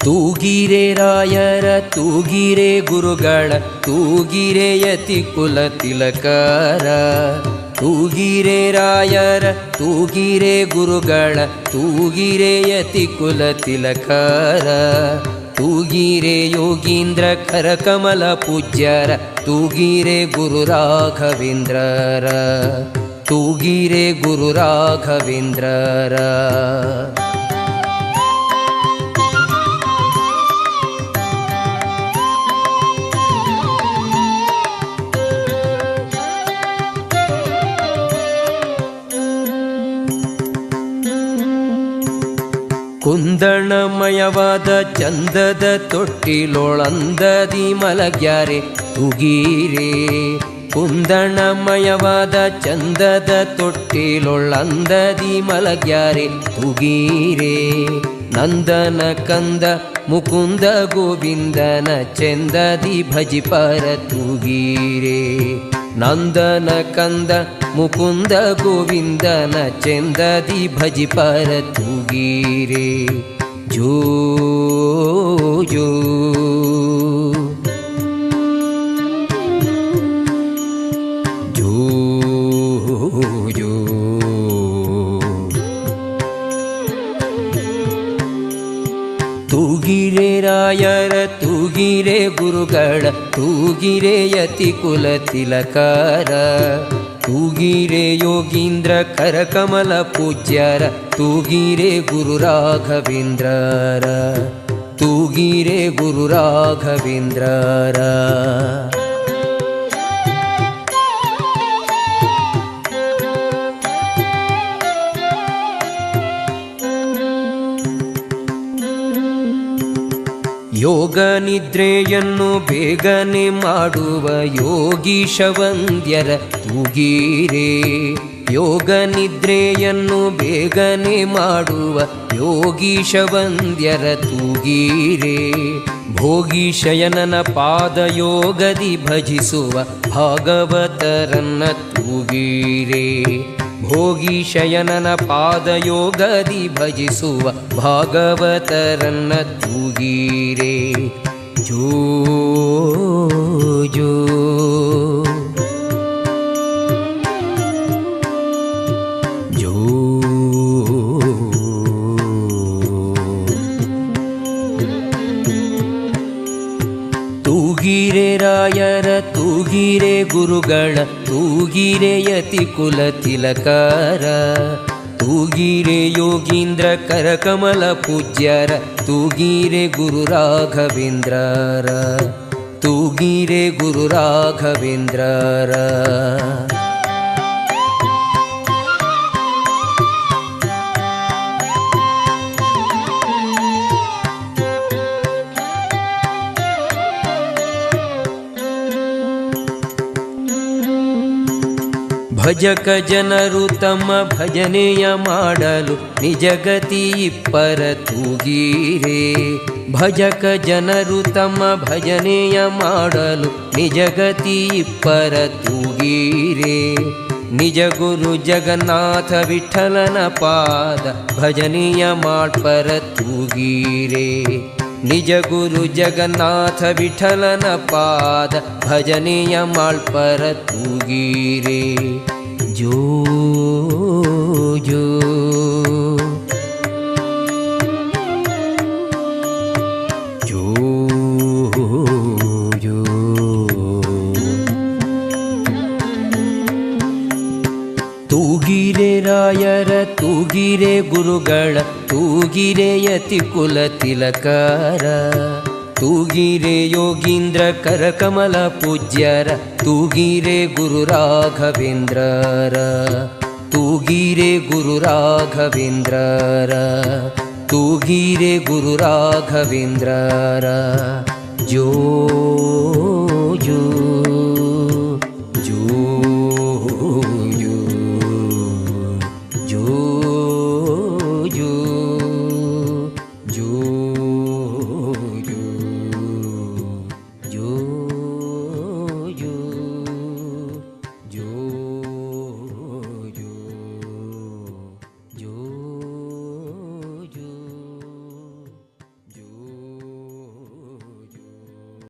ತೂಗಿರೆ ರಾಯರ ತೂಗಿರೆ ಗುರುಗಳ ತೂಗಿರೆ ಯತಿ ಕುಲ ತಿಲಕರ. ತೂಗಿರೆ ರಾಯರ ತೂಗಿರೆ ಗುರುಗಳ ತೂಗಿರೆ ಯತಿ ಕುಲ ತಿಲಕರ. ತೂಗಿರೆ ಯೋಗೀಂದ್ರ ಕರಕಮಲ ಪೂಜ್ಯರ ತೂಗಿರೆ ಗುರು ರಾಘವೇಂದ್ರರ. ತೂಗಿರೆ ಗುರು ರಾಘವೇಂದ್ರರ. ಕುಂದಣಮಯವಾದ ಚಂದದ ತೊಟ್ಟಿಲೊಳಂದದಿ ಮಲಗ್ಯಾರೆ ತೂಗಿರೆ. ಕುಂದಣಮಯವಾದ ಚಂದದ ತೊಟ್ಟಿಲೊಳಂದದಿ ಮಲಗ್ಯಾರೆ ತೂಗಿರೆ. ನಂದನ ಕಂದ ಮುಕುಂದ ಗೋವಿಂದನ ಚೆಂದದಿ ಭಜಿಪರ ತೂಗಿರೆ. ನಂದನ ಕಂದ ಮುಕುಂದ ಗೋವಿಂದನ ಚೆಂದದಿ ಭಜಿಪರ ತೂಗಿರೆ. ಜೋ ಜೋ ಜೋ ಜೋ. ತೂಗಿರೆ ರಾಯರ ತೂಗಿರೆ ಗುರುಗಳ ತೂಗಿರೆ ಯತಿ ಕುಲ ತಿಲಕರ. ತೂಗಿರೆ ಯೋಗೀಂದ್ರ ಕರಕಮಲ ಪೂಜ್ಯರ ತೂಗಿರೆ ಗುರು ರಾಘವೇಂದ್ರರ. ತೂಗಿರೆ ಗುರು ರಾಘವೇಂದ್ರರ. ಯೋಗ ನಿದ್ರೆಯನ್ನು ಬೇಗನೆ ಮಾಡುವ ಯೋಗೀಶ ವಂದ್ಯರ ತೂಗಿರೆ. ಯೋಗ ನಿದ್ರೆಯನ್ನು ಬೇಗನೆ ಮಾಡುವ ಯೋಗೀಶ ವಂದ್ಯರ ತೂಗಿರೆ. ಭೋಗೀಶಯನನ ಪಾದಯೋಗದಿ ಭಜಿಸುವ ಭಾಗವತರನ್ನ ತೂಗಿರೆ. ಭೋಗೀಶಯನನ ಪಾದಯೋಗದಿ ಭಜಿಸುವ ಭಾಗವತರನ್ನ ತೂಗಿರೆ. ಜೋ ಜೋ ಜೋ. ತೂಗಿರೆ ರಾಯರ ತೂಗಿರೆ ಗುರುಗಳ ತೂಗಿರೆ ಯತಿ ಕುಲ ತಿಲಕರ. ತೂಗಿರೆ ಯೋಗೀಂದ್ರ ಕರಕಮಲ ಪೂಜ್ಯರ ತೂಗಿರೆ ಗುರು ರಾಘವೇಂದ್ರರ. ತೂಗಿರೆ ಗುರು ರಾಘವೇಂದ್ರರ. ಭಜಕ ಜನರು ತಮ್ಮ ಭಜನೆಯ ಮಾಡಲು ನಿಜಗತಿ ಇಪ್ಪರ ತೂಗಿರೆ. ಭಜಕ ಜನರು ತಮ್ಮ ಭಜನೆಯ ಮಾಡಲು ನಿಜಗತಿ ಇಪ್ಪರ ತೂಗಿರೆ. ನಿಜ ಗುರು ಜಗನ್ನಾಥ ವಿಠಲನ ಪಾದ ಭಜನೆಯ ಮಾಡ್ಪರ ತೂಗಿರೆ. ನಿಜ ಗುರು ಜಗನ್ನಾಥ ವಿಠಲನ ಪಾದ ಭಜನೆಯ ಮಾಳ್ಪರ ತೂಗಿರೆ. ಜೋ ಜೋ ಜೋ ಜೋ. ತೂಗಿರೆ ರಾಯರ ತೂಗಿರೆ ಗುರುಗಳ ತೂಗಿರೆ ಯತಿ ಕುಲ ತಿಲಕರ. ತೂಗಿರೆ ಯೋಗೀಂದ್ರ ಕರಕಮಲ ಪೂಜ್ಯರ ತೂಗಿರೆ ಗುರು ರಾಘವೇಂದ್ರರ. ತೂಗಿರೆ ಗುರು ರಾಘವೇಂದ್ರರ. ತೂಗಿರೆ ಗುರು ರಾಘವೇಂದ್ರರ. ಜೋ ಜೋ